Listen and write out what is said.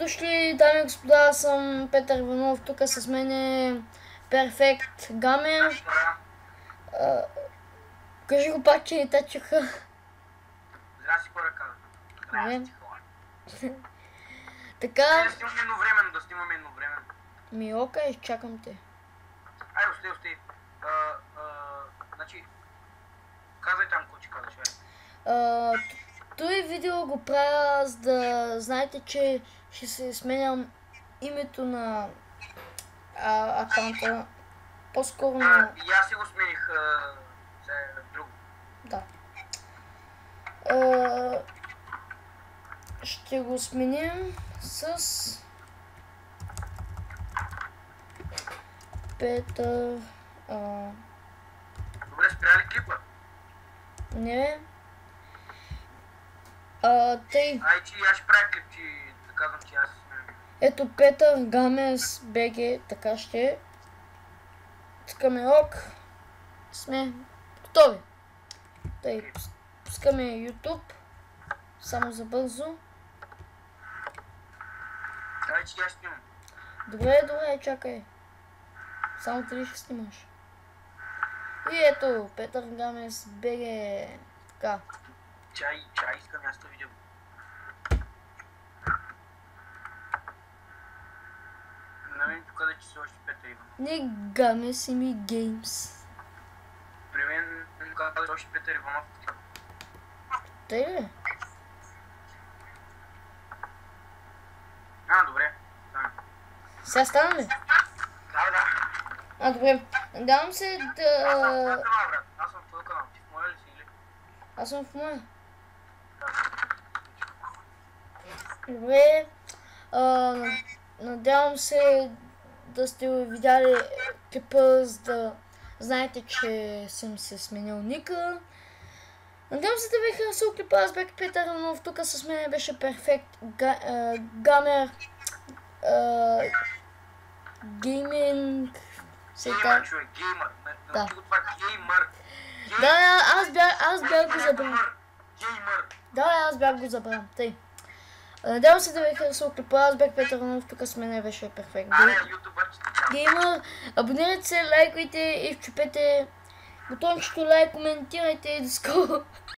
дошли, дами и господа, аз съм Петър Иванов, тук с мен е Перфект Гамер. Кажи го пак, че не те чуха. Здрасти, хора, казвам. Така. Да снимаме едновременно, Ми, окей, чакам те. Ай, остай. Значи, казай там, какво че казаш, Той видео го правя, за да знаете, че ще се сменям името на акаунта. По-скоро на... И аз си го смених за друго. Да. Ще го сменим с Петър. Добре, спря ли клипа? Не. Тъй. Ай, че аз ще правя клип, че да казвам, че аз се сменям. Ето Петър Гамес БГ, така ще. Пускаме ок. Сме готови. Тъй, пускаме YouTube. Само за бързо. Ай, че аз снимам. Добре, чакай. Само ти ли ще снимаш? И ето, Петър Гамес БГ. Така. Чай, искам аз да видео. На мен показа, че си още Петър Иванов. Не Гамес, ми Геймс. При мен каза, че още Петър Иванов. Тъй ли? Добре. Сега стана ли? Да. Добре. Надявам се да... Аз съм в твой канал. Ти в моя ли си или? Аз съм в моя. Добре. Надявам се да сте видяли клипа, за да знаете, че съм се сменил ника. Надявам се да ви харесал клипа. Аз бях Петър Иванов, тук с мен беше Перфект Гамер. Гейминг. Геймър, човек, геймър. Да. Ти го това геймър. Да, аз бях го забрал. Геймър. Да, аз бях го забрал. Тъй. Надявам се да ви харесал клипа. Аз бях Петър Иванов, тук с мен беше Перфект Геймър. Абонирайте се, лайкайте и вчупете бутончето лайк, коментирайте и до скоро.